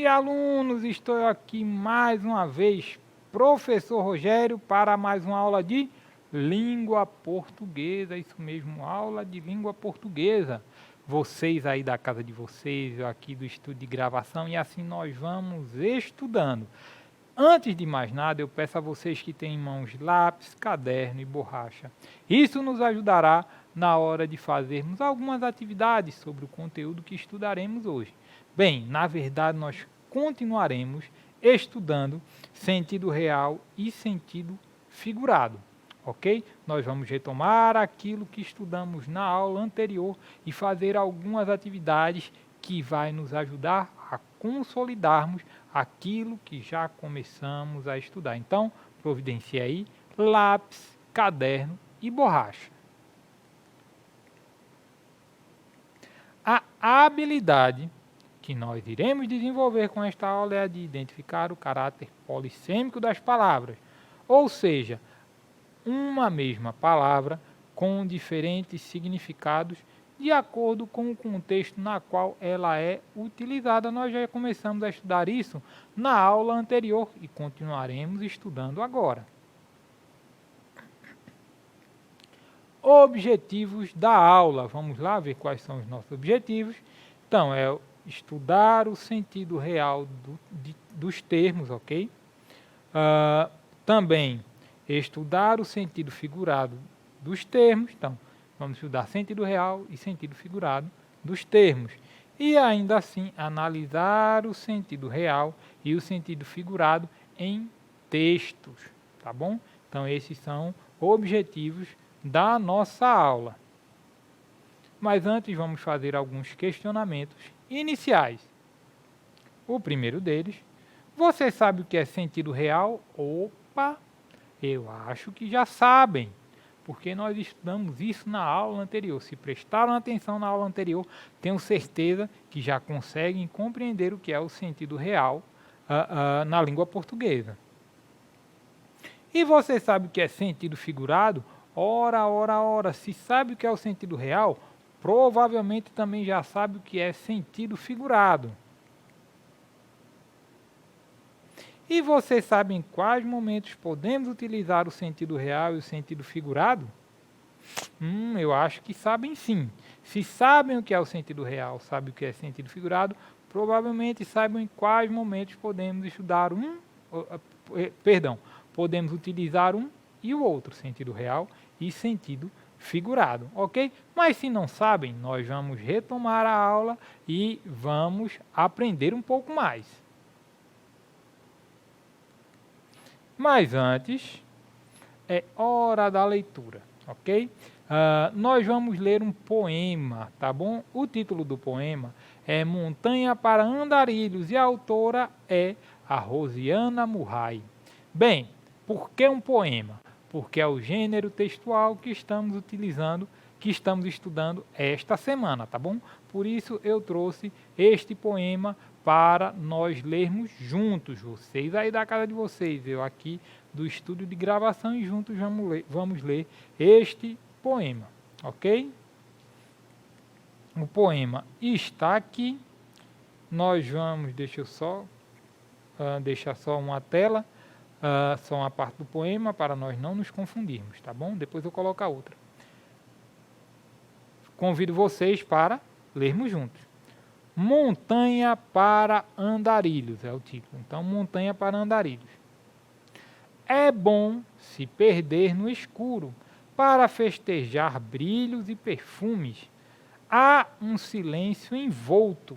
dia, alunos! Estou aqui mais uma vez, professor Rogério, para mais uma aula de língua portuguesa. Isso mesmo, aula de língua portuguesa. Vocês aí da casa de vocês, eu aqui do estúdio de gravação, e assim nós vamos estudando. Antes de mais nada, eu peço a vocês que têm em mãos lápis, caderno e borracha. Isso nos ajudará na hora de fazermos algumas atividades sobre o conteúdo que estudaremos hoje. Bem, na verdade, nós continuaremos estudando sentido real e sentido figurado, ok? Nós vamos retomar aquilo que estudamos na aula anterior e fazer algumas atividades que vai nos ajudar a consolidarmos aquilo que já começamos a estudar. Então, providencie aí lápis, caderno e borracha. A habilidade que nós iremos desenvolver com esta aula é a de identificar o caráter polissêmico das palavras, ou seja, uma mesma palavra com diferentes significados de acordo com o contexto na qual ela é utilizada. Nós já começamos a estudar isso na aula anterior e continuaremos estudando agora. Objetivos da aula. Vamos lá ver quais são os nossos objetivos. Então, é estudar o sentido real dos termos, ok? Também estudar o sentido figurado dos termos. Então, vamos estudar sentido real e sentido figurado dos termos. E ainda assim, analisar o sentido real e o sentido figurado em textos, tá bom? Então, esses são objetivos da nossa aula. Mas antes, vamos fazer alguns questionamentos iniciais. O primeiro deles: você sabe o que é sentido real? Opa! Eu acho que já sabem, porque nós estudamos isso na aula anterior. Se prestaram atenção na aula anterior, tenho certeza que já conseguem compreender o que é o sentido real na língua portuguesa. E você sabe o que é sentido figurado? Ora, se sabe o que é o sentido real, provavelmente também já sabe o que é sentido figurado. E você sabe em quais momentos podemos utilizar o sentido real e o sentido figurado? Eu acho que sabem sim. Se sabem o que é o sentido real, sabem o que é sentido figurado, provavelmente sabem em quais momentos podemos estudar podemos utilizar um e o outro, sentido real e sentido figurado, ok? Mas se não sabem, nós vamos retomar a aula e vamos aprender um pouco mais. Mas antes, é hora da leitura, ok? Nós vamos ler um poema, tá bom? O título do poema é Montanha para Andarilhos e a autora é a Rosiana Murray. Bem, por que um poema? Porque é o gênero textual que estamos utilizando, que estamos estudando esta semana, tá bom? Por isso eu trouxe este poema para nós lermos juntos, vocês aí da casa de vocês, eu aqui do estúdio de gravação, e juntos vamos ler este poema, ok? O poema está aqui, nós vamos, deixa eu só deixar só uma tela, só uma parte do poema para nós não nos confundirmos, tá bom? Depois eu coloco a outra. Convido vocês para lermos juntos. Montanha para Andarilhos é o título. Então, Montanha para Andarilhos. É bom se perder no escuro para festejar brilhos e perfumes. Há um silêncio envolto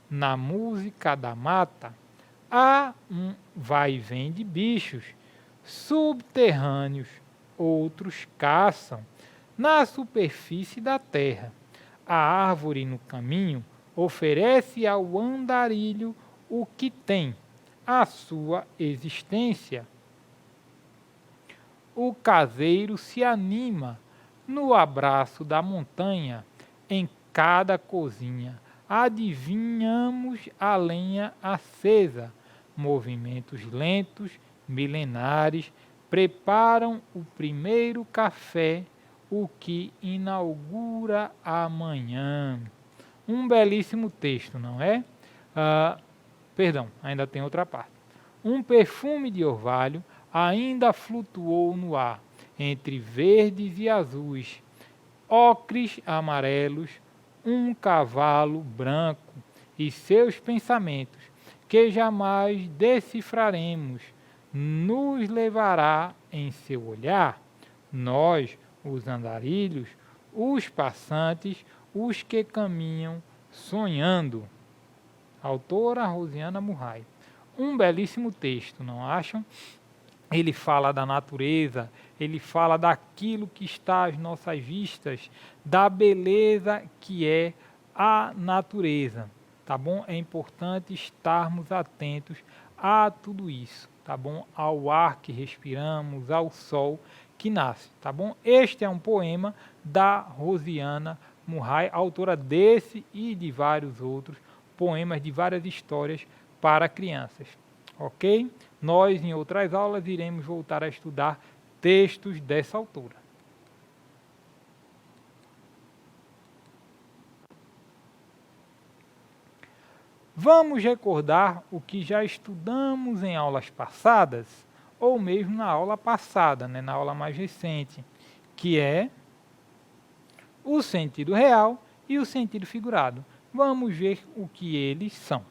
na música da mata. Há um vai e vem de bichos subterrâneos, outros caçam na superfície da terra. A árvore no caminho oferece ao andarilho o que tem, a sua existência. O caseiro se anima no abraço da montanha, em cada cozinha. Adivinhamos a lenha acesa, movimentos lentos, milenares, preparam o primeiro café, o que inaugura a manhã. Um belíssimo texto, não é? Perdão, ainda tem outra parte. Um perfume de orvalho ainda flutuou no ar, entre verdes e azuis, ocres amarelos, um cavalo branco e seus pensamentos, que jamais decifraremos, nos levará em seu olhar. Nós, os andarilhos, os passantes, os que caminham sonhando. Autora Rosiana Murray. Um belíssimo texto, não acham? Ele fala da natureza, ele fala daquilo que está às nossas vistas, da beleza que é a natureza, tá bom? É importante estarmos atentos a tudo isso, tá bom? Ao ar que respiramos, ao sol que nasce, tá bom? Este é um poema da Rosiana Murray, autora desse e de vários outros poemas, de várias histórias para crianças, ok? Nós, em outras aulas, iremos voltar a estudar textos dessa autora. Vamos recordar o que já estudamos em aulas passadas, ou mesmo na aula passada, né, na aula mais recente, que é o sentido real e o sentido figurado. Vamos ver o que eles são.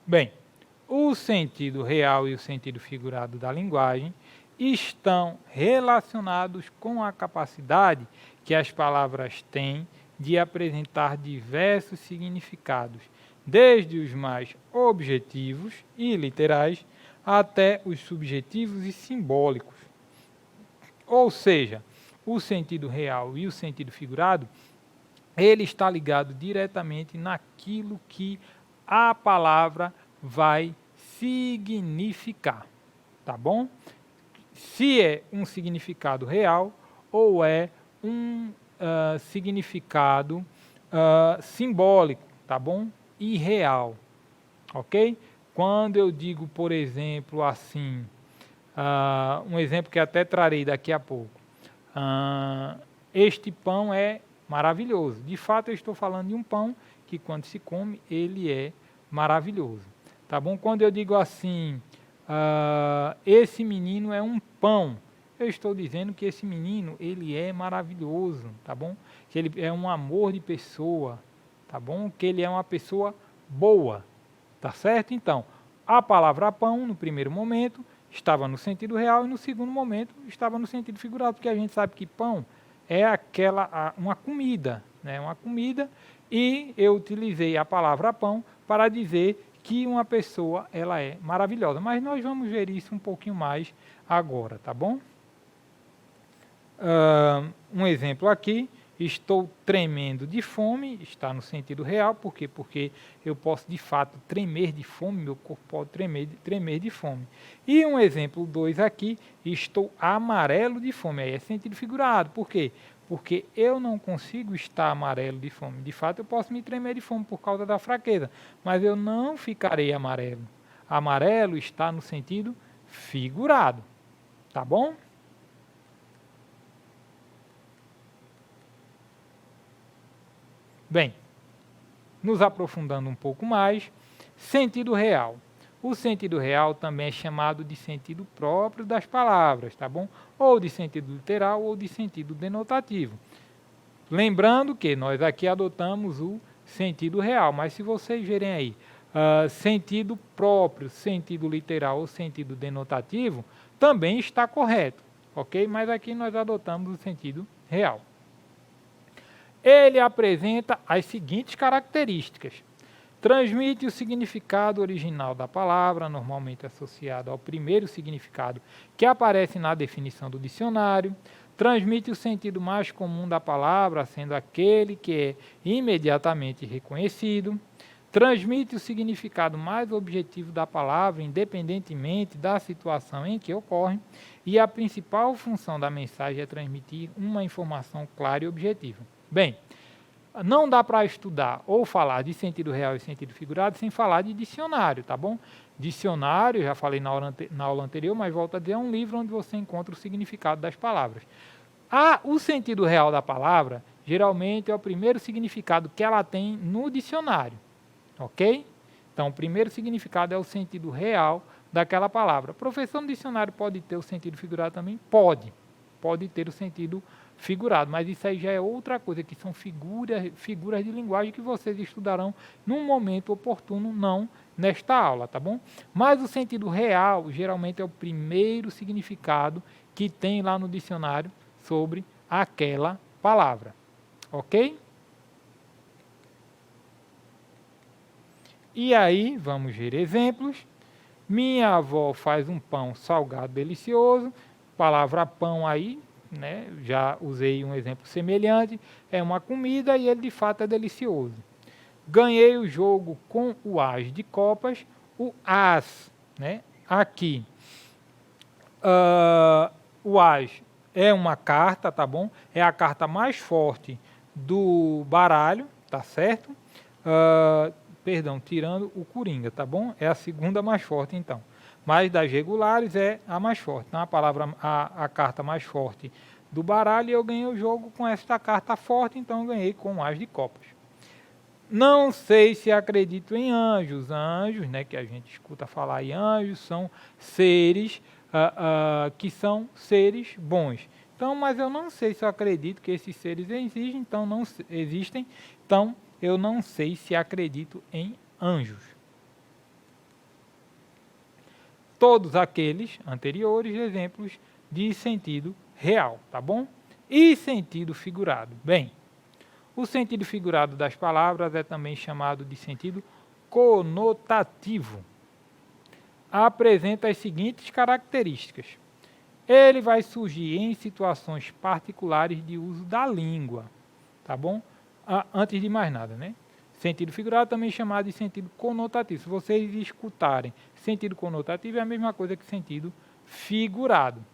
Bem, o sentido real e o sentido figurado da linguagem estão relacionados com a capacidade que as palavras têm de apresentar diversos significados, desde os mais objetivos e literais até os subjetivos e simbólicos. Ou seja, o sentido real e o sentido figurado, ele está ligado diretamente naquilo que a palavra vai significar, tá bom? Se é um significado real ou é um significado simbólico, tá bom? E real, ok? Quando eu digo, por exemplo, assim, um exemplo que até trarei daqui a pouco, este pão é maravilhoso. De fato, eu estou falando de um pão que, quando se come, ele é maravilhoso, tá bom? Quando eu digo assim, esse menino é um pão, eu estou dizendo que esse menino, ele é maravilhoso, tá bom? Que ele é um amor de pessoa, tá bom? Que ele é uma pessoa boa, tá certo? Então, a palavra pão, no primeiro momento, estava no sentido real e no segundo momento estava no sentido figurado, porque a gente sabe que pão é uma comida, né? Uma comida, e eu utilizei a palavra pão para dizer que uma pessoa, ela é maravilhosa. Mas nós vamos ver isso um pouquinho mais agora, tá bom? Um exemplo aqui, estou tremendo de fome, está no sentido real, por quê? Porque eu posso de fato tremer de fome, meu corpo pode tremer de fome. E um exemplo 2 aqui, estou amarelo de fome, aí é sentido figurado, por quê? Porque eu não consigo estar amarelo de fome. De fato, eu posso me tremer de fome por causa da fraqueza, mas eu não ficarei amarelo. Amarelo está no sentido figurado, tá bom? Bem, nos aprofundando um pouco mais, sentido real. O sentido real também é chamado de sentido próprio das palavras, tá bom? Ou de sentido literal ou de sentido denotativo. Lembrando que nós aqui adotamos o sentido real, mas se vocês verem aí, sentido próprio, sentido literal ou sentido denotativo, também está correto, ok? Mas aqui nós adotamos o sentido real. Ele apresenta as seguintes características. Transmite o significado original da palavra, normalmente associado ao primeiro significado que aparece na definição do dicionário. Transmite o sentido mais comum da palavra, sendo aquele que é imediatamente reconhecido. Transmite o significado mais objetivo da palavra, independentemente da situação em que ocorre. E a principal função da mensagem é transmitir uma informação clara e objetiva. Bem, não dá para estudar ou falar de sentido real e sentido figurado sem falar de dicionário, tá bom? Dicionário, já falei na aula anterior, mas volto a dizer, é um livro onde você encontra o significado das palavras. O sentido real da palavra, geralmente, é o primeiro significado que ela tem no dicionário, ok? Então, o primeiro significado é o sentido real daquela palavra. Professor, no dicionário pode ter o sentido figurado também? Pode ter o sentido figurado, mas isso aí já é outra coisa, que são figuras de linguagem que vocês estudarão num momento oportuno, não nesta aula, tá bom? Mas o sentido real, geralmente, é o primeiro significado que tem lá no dicionário sobre aquela palavra, ok? E aí, vamos ver exemplos. Minha avó faz um pão salgado delicioso. Palavra pão aí, né? Já usei um exemplo semelhante. É uma comida e ele de fato é delicioso. Ganhei o jogo com o as de copas. O as, né? Aqui. O as é uma carta, tá bom? É a carta mais forte do baralho, tá certo? Perdão, tirando o Coringa, tá bom? É a segunda mais forte, então. Mas das regulares é a mais forte. Então, a carta mais forte do baralho, eu ganhei o jogo com esta carta forte, então eu ganhei com o as de copas. Não sei se acredito em anjos. Anjos, né, que a gente escuta falar em anjos, são seres que são seres bons. Então, mas eu não sei se eu acredito que esses seres existem, então eu não sei se acredito em anjos. Todos aqueles anteriores exemplos de sentido real, tá bom? E sentido figurado. Bem, o sentido figurado das palavras é também chamado de sentido conotativo. Apresenta as seguintes características. Ele vai surgir em situações particulares de uso da língua, tá bom? Antes de mais nada, né? Sentido figurado também chamado de sentido conotativo. Se vocês escutarem sentido conotativo, é a mesma coisa que sentido figurado,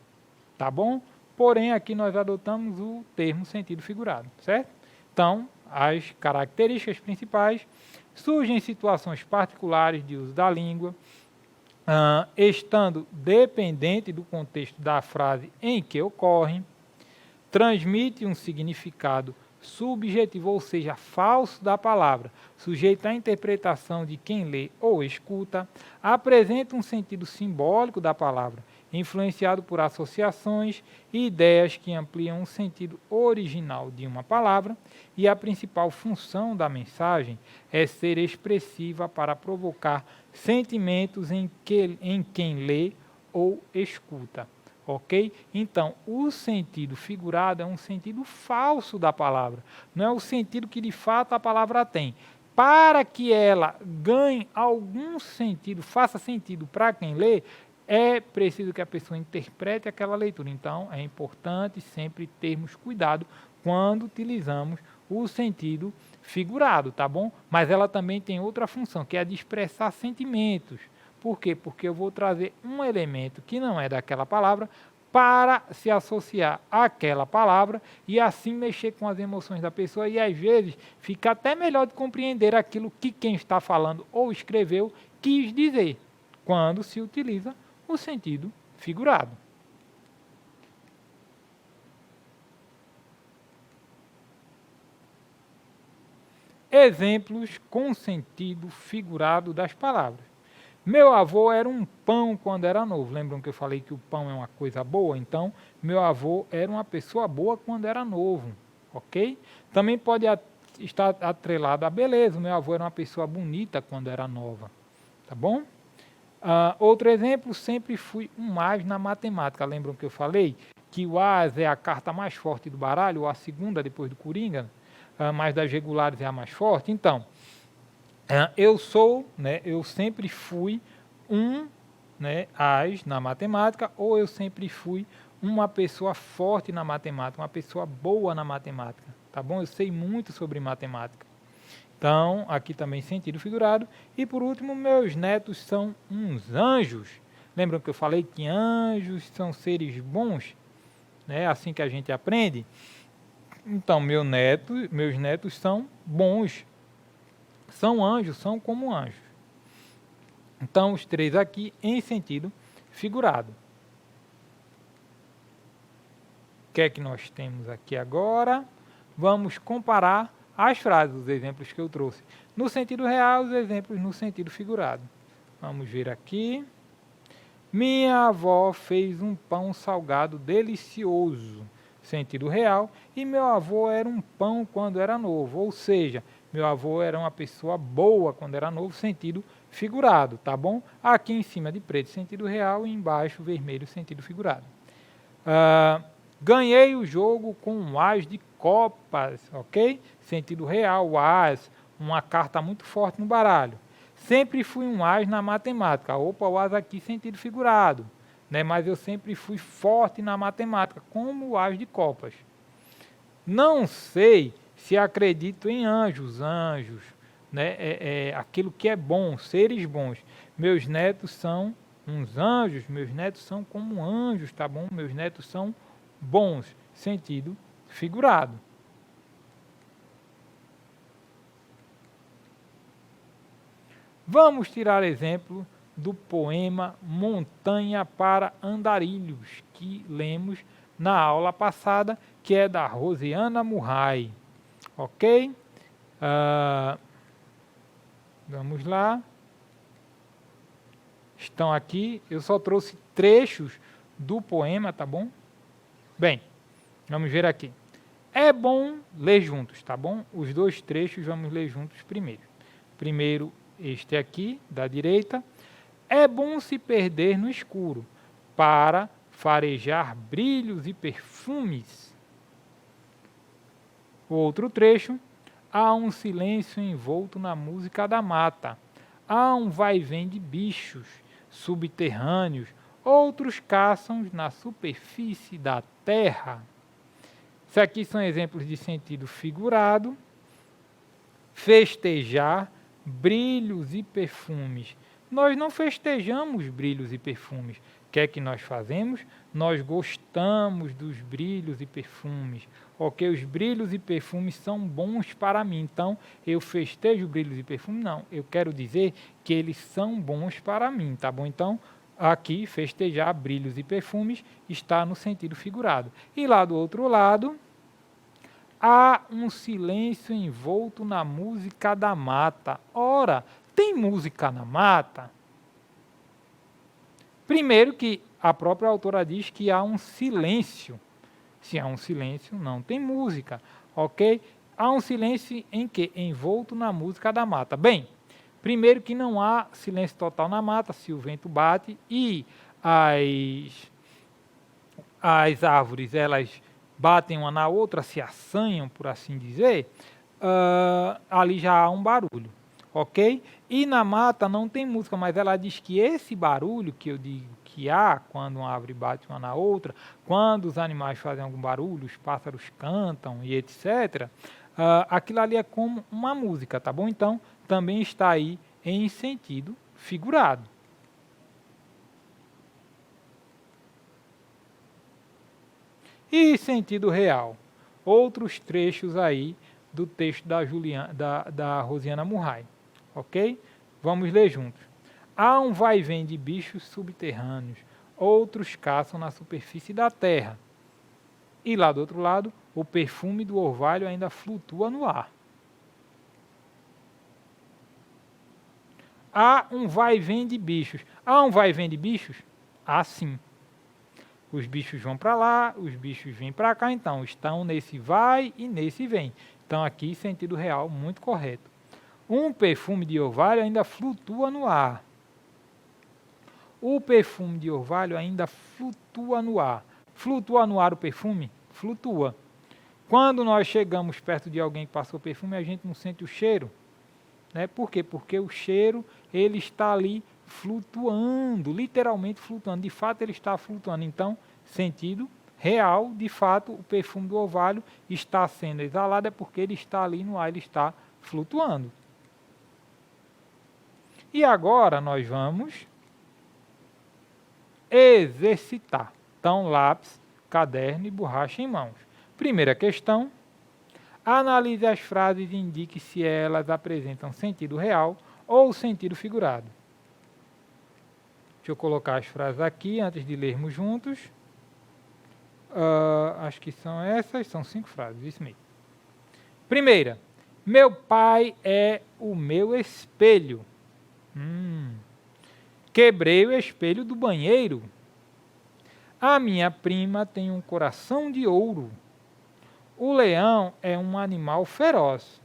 tá bom? Porém, aqui nós adotamos o termo sentido figurado, certo? Então, as características principais surgem em situações particulares de uso da língua, estando dependente do contexto da frase em que ocorrem, transmite um significado subjetivo, ou seja, falso da palavra, sujeito à interpretação de quem lê ou escuta, apresenta um sentido simbólico da palavra, influenciado por associações e ideias que ampliam o sentido original de uma palavra, e a principal função da mensagem é ser expressiva para provocar sentimentos em quem lê ou escuta. Ok? Então, o sentido figurado é um sentido falso da palavra, não é o sentido que de fato a palavra tem. Para que ela ganhe algum sentido, faça sentido para quem lê, é preciso que a pessoa interprete aquela leitura. Então, é importante sempre termos cuidado quando utilizamos o sentido figurado, tá bom? Mas ela também tem outra função, que é a de expressar sentimentos. Por quê? Porque eu vou trazer um elemento que não é daquela palavra para se associar àquela palavra e assim mexer com as emoções da pessoa, e às vezes fica até melhor de compreender aquilo que quem está falando ou escreveu quis dizer, quando se utiliza o sentido figurado. Exemplos com sentido figurado das palavras. Meu avô era um pão quando era novo. Lembram que eu falei que o pão é uma coisa boa? Então, meu avô era uma pessoa boa quando era novo, ok? Também pode estar atrelado à beleza. Meu avô era uma pessoa bonita quando era nova, tá bom? Outro exemplo, sempre fui um as na matemática. Lembram que eu falei que o as é a carta mais forte do baralho, ou a segunda depois do Coringa, mas das regulares é a mais forte? Então, eu sempre fui as na matemática, ou eu sempre fui uma pessoa forte na matemática, uma pessoa boa na matemática, tá bom? Eu sei muito sobre matemática. Então, aqui também sentido figurado. E por último, meus netos são uns anjos. Lembram que eu falei que anjos são seres bons? Né? Assim que a gente aprende. Então, meus netos são bons. São anjos, são como anjos. Então, os três aqui em sentido figurado. que é que nós temos aqui agora? Vamos comparar as frases, os exemplos que eu trouxe no sentido real, os exemplos no sentido figurado. Vamos ver aqui. Minha avó fez um pão salgado delicioso, sentido real, e meu avô era um pão quando era novo, ou seja, meu avô era uma pessoa boa quando era novo, sentido figurado, tá bom? Aqui em cima de preto, sentido real, e embaixo vermelho, sentido figurado. Ganhei o jogo com um as de copas, ok? Sentido real, o as, uma carta muito forte no baralho. Sempre fui um as na matemática. Opa, o as aqui, sentido figurado. Né? Mas eu sempre fui forte na matemática, como o as de copas. Não sei se acredito em anjos, né? Aquilo que é bom, seres bons. Meus netos são uns anjos, meus netos são como anjos, tá bom? Meus netos são bons, sentido figurado. Vamos tirar exemplo do poema Montanha para Andarilhos, que lemos na aula passada, que é da Rosiana Murray. Ok? Vamos lá. Estão aqui, eu só trouxe trechos do poema, tá bom? Bem, vamos ver aqui. É bom ler juntos, tá bom? Os dois trechos vamos ler juntos primeiro. Primeiro, este aqui, da direita. É bom se perder no escuro, para farejar brilhos e perfumes. O outro trecho. Há um silêncio envolto na música da mata. Há um vai-vem de bichos subterrâneos, outros caçam na superfície da terra. Isso aqui são exemplos de sentido figurado. Festejar, brilhos e perfumes. Nós não festejamos brilhos e perfumes. O que é que nós fazemos? Nós gostamos dos brilhos e perfumes. Ok, os brilhos e perfumes são bons para mim. Então, eu festejo brilhos e perfumes? Não, eu quero dizer que eles são bons para mim, tá bom? Então, aqui, festejar brilhos e perfumes está no sentido figurado. E lá do outro lado, há um silêncio envolto na música da mata. Ora, tem música na mata? Primeiro que a própria autora diz que há um silêncio. Se há um silêncio, não tem música, ok? Há um silêncio em que? Envolto na música da mata. Bem, primeiro que não há silêncio total na mata, se o vento bate e as árvores, elas batem uma na outra, se assanham, por assim dizer, ali já há um barulho, ok? E na mata não tem música, mas ela diz que esse barulho que eu digo que há quando uma árvore bate uma na outra, quando os animais fazem algum barulho, os pássaros cantam e etc., aquilo ali é como uma música, tá bom? Então, também está aí em sentido figurado. E sentido real. Outros trechos aí do texto da Rosiana Murray. Ok? Vamos ler juntos. Há um vai-vem de bichos subterrâneos, outros caçam na superfície da terra. E lá do outro lado, o perfume do orvalho ainda flutua no ar. Há um vai-vem de bichos. Há um vai-vem de bichos? Há sim. Os bichos vão para lá, os bichos vêm para cá, então estão nesse vai e nesse vem. Então aqui, sentido real, muito correto. Um perfume de orvalho ainda flutua no ar. O perfume de orvalho ainda flutua no ar. Flutua no ar o perfume? Flutua. Quando nós chegamos perto de alguém que passou perfume, a gente não sente o cheiro. Né? Por quê? Porque o cheiro ele está ali flutuando, literalmente flutuando. De fato, ele está flutuando. Então, sentido real, de fato, o perfume do orvalho está sendo exalado, é porque ele está ali no ar, ele está flutuando. E agora nós vamos exercitar. Então, lápis, caderno e borracha em mãos. Primeira questão. Analise as frases e indique se elas apresentam sentido real ou sentido figurado. Deixa eu colocar as frases aqui antes de lermos juntos. Acho que são essas, são 5 frases, isso mesmo. Primeira, meu pai é o meu espelho. Quebrei o espelho do banheiro. A minha prima tem um coração de ouro. O leão é um animal feroz.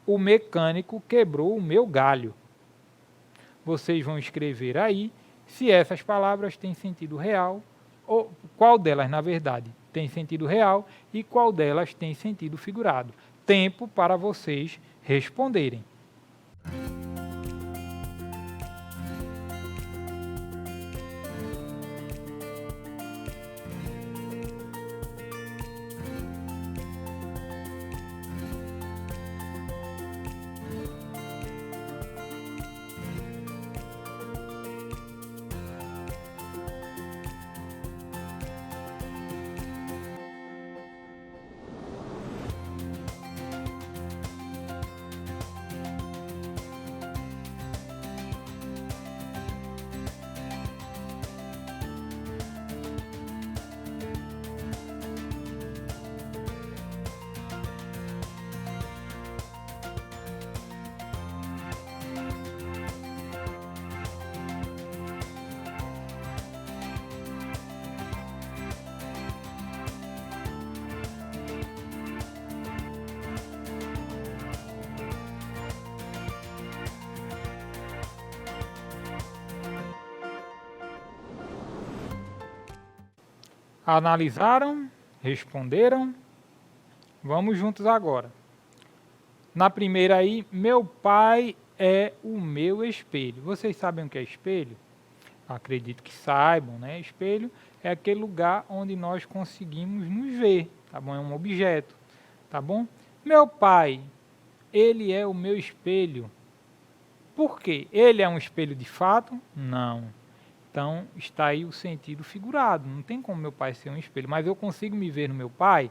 O mecânico quebrou o meu galho. Vocês vão escrever aí se essas palavras têm sentido real, ou qual delas, na verdade, tem sentido real e qual delas tem sentido figurado. Tempo para vocês responderem. Analisaram? Responderam? Vamos juntos agora. Na primeira aí, meu pai é o meu espelho. Vocês sabem o que é espelho? Acredito que saibam, né? Espelho é aquele lugar onde nós conseguimos nos ver, tá bom? É um objeto, tá bom? Meu pai, ele é o meu espelho. Por quê? Ele é um espelho de fato? Não. Então, está aí o sentido figurado. Não tem como meu pai ser um espelho, mas eu consigo me ver no meu pai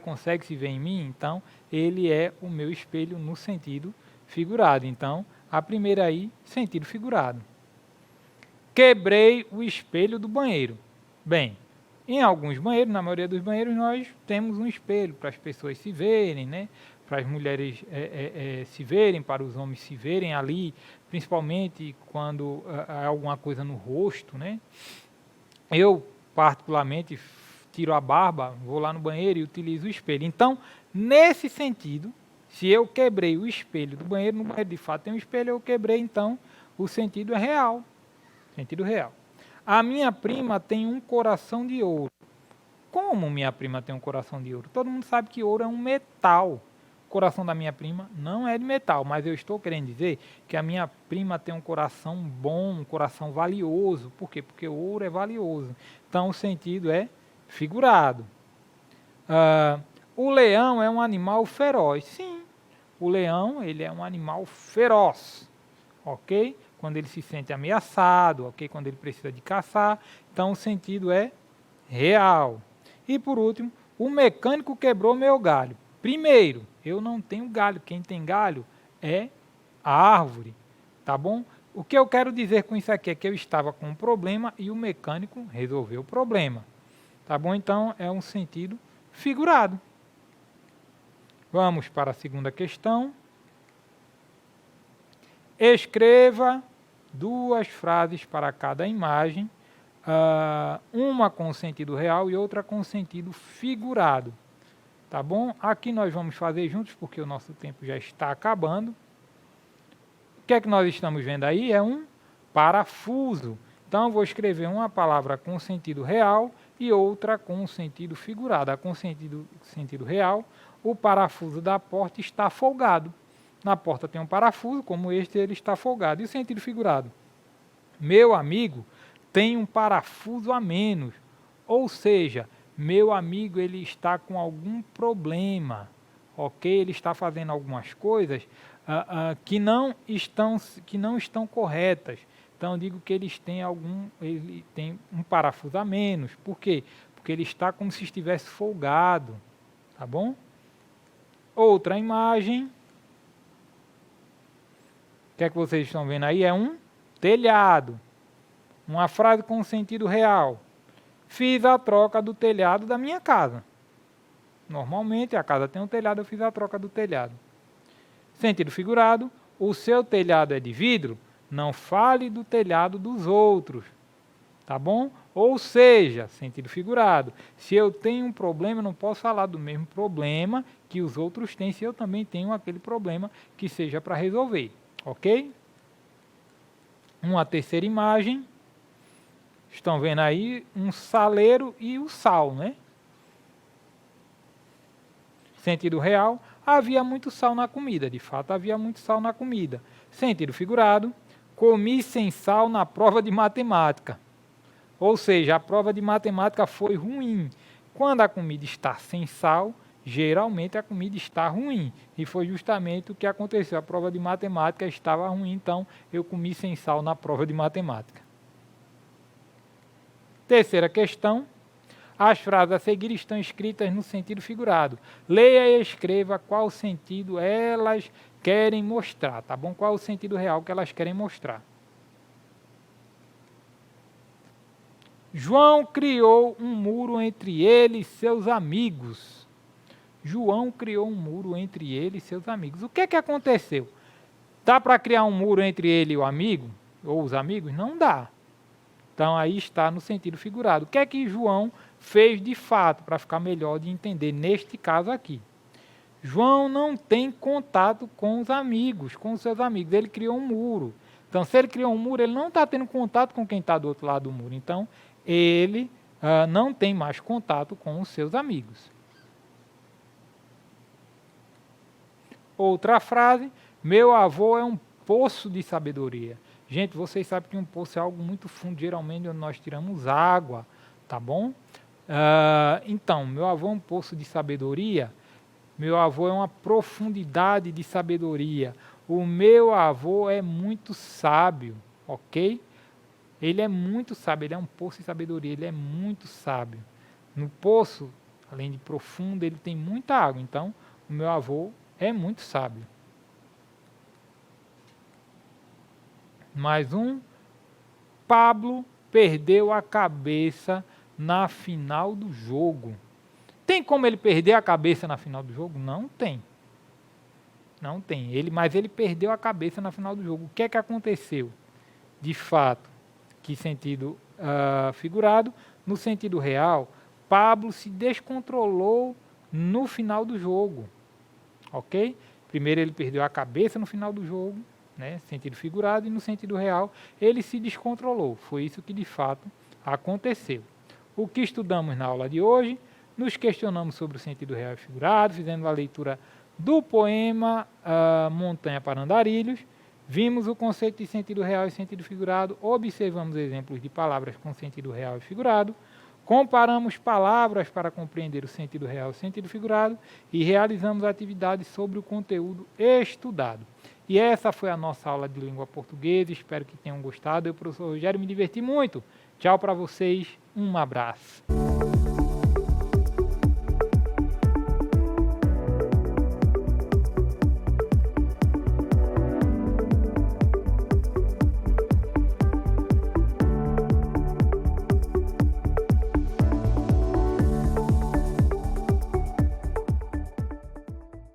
consegue se ver em mim, então ele é o meu espelho no sentido figurado. Então, a primeira aí, sentido figurado. Quebrei o espelho do banheiro. Bem, em alguns banheiros, na maioria dos banheiros, nós temos um espelho para as pessoas se verem, né? Para as mulheres se verem, para os homens se verem ali, principalmente quando há alguma coisa no rosto, né? Eu, particularmente, tiro a barba, vou lá no banheiro e utilizo o espelho. Então, nesse sentido, se eu quebrei o espelho do banheiro, no banheiro de fato tem um espelho, eu quebrei, então o sentido é real. Sentido real. A minha prima tem um coração de ouro. Como minha prima tem um coração de ouro? Todo mundo sabe que ouro é um metal. O coração da minha prima não é de metal, mas eu estou querendo dizer que a minha prima tem um coração bom, um coração valioso. Por quê? Porque o ouro é valioso. Então o sentido é figurado. O leão é um animal feroz. Sim, o leão ele é um animal feroz. Ok? Quando ele se sente ameaçado, ok? Quando ele precisa de caçar. Então o sentido é real. E por último, o mecânico quebrou meu galho. Primeiro, eu não tenho galho. Quem tem galho é a árvore. Tá bom? O que eu quero dizer com isso aqui é que eu estava com um problema e o mecânico resolveu o problema. Tá bom? Então é um sentido figurado. Vamos para a segunda questão. Escreva 2 frases para cada imagem, uma com sentido real e outra com sentido figurado. Tá bom? Aqui nós vamos fazer juntos porque o nosso tempo já está acabando. O que é que nós estamos vendo aí? É um parafuso. Então, eu vou escrever uma palavra com sentido real e outra com sentido figurado. A com sentido real, o parafuso da porta está folgado. Na porta tem um parafuso, como este, ele está folgado. E o sentido figurado? Meu amigo tem um parafuso a menos. Ou seja, meu amigo ele está com algum problema. Ok? Ele está fazendo algumas coisas que não estão corretas. Então, eu digo que ele tem um parafuso a menos. Por quê? Porque ele está como se estivesse folgado. Tá bom? Outra imagem. O que é que vocês estão vendo aí? É um telhado. Uma frase com sentido real. fiz a troca do telhado da minha casa. Normalmente a casa tem um telhado, eu fiz a troca do telhado. Sentido figurado, o seu telhado é de vidro, não fale do telhado dos outros. Tá bom? Ou seja, sentido figurado, se eu tenho um problema, eu não posso falar do mesmo problema que os outros têm, se eu também tenho aquele problema que seja para resolver. Ok? Uma terceira imagem. Estão vendo aí um saleiro e o sal, né? Sentido real, havia muito sal na comida. De fato, havia muito sal na comida. Sentido figurado, comi sem sal na prova de matemática. Ou seja, a prova de matemática foi ruim. Quando a comida está sem sal, geralmente a comida está ruim. E foi justamente o que aconteceu. A prova de matemática estava ruim, então eu comi sem sal na prova de matemática. Terceira questão. As frases a seguir estão escritas no sentido figurado. Leia e escreva qual sentido elas querem mostrar, tá bom? Qual o sentido real que elas querem mostrar. João criou um muro entre ele e seus amigos. João criou um muro entre ele e seus amigos. O que aconteceu? Dá para criar um muro entre ele e o amigo? Ou os amigos? Não dá. Então aí está no sentido figurado. O que João fez de fato, para ficar melhor de entender neste caso aqui? João não tem contato com os amigos, com os seus amigos. Ele criou um muro. Então, se ele criou um muro, ele não está tendo contato com quem está do outro lado do muro. Então, ele não tem mais contato com os seus amigos. Outra frase, meu avô é um poço de sabedoria. Gente, vocês sabem que um poço é algo muito fundo, geralmente onde nós tiramos água, tá bom? Então, meu avô é um poço de sabedoria, meu avô é uma profundidade de sabedoria. O meu avô é muito sábio, ok? Ele é muito sábio, ele é um poço de sabedoria, ele é muito sábio. No poço, além de profundo, ele tem muita água, então o meu avô é muito sábio. Mais um. Pablo perdeu a cabeça na final do jogo. Tem como ele perder a cabeça na final do jogo? Não tem. Não tem. Mas ele perdeu a cabeça na final do jogo. O que aconteceu? De fato, que sentido figurado? No sentido real, Pablo se descontrolou no final do jogo. Ok? Primeiro ele perdeu a cabeça no final do jogo, né? Sentido figurado, e no sentido real ele se descontrolou. Foi isso que de fato aconteceu. O que estudamos na aula de hoje? Nos questionamos sobre o sentido real e figurado, fizemos a leitura do poema Montanha para Andarilhos, vimos o conceito de sentido real e sentido figurado, observamos exemplos de palavras com sentido real e figurado, comparamos palavras para compreender o sentido real e o sentido figurado e realizamos atividades sobre o conteúdo estudado. E essa foi a nossa aula de língua portuguesa, espero que tenham gostado. Eu, professor Rogério, me diverti muito. Tchau para vocês, um abraço.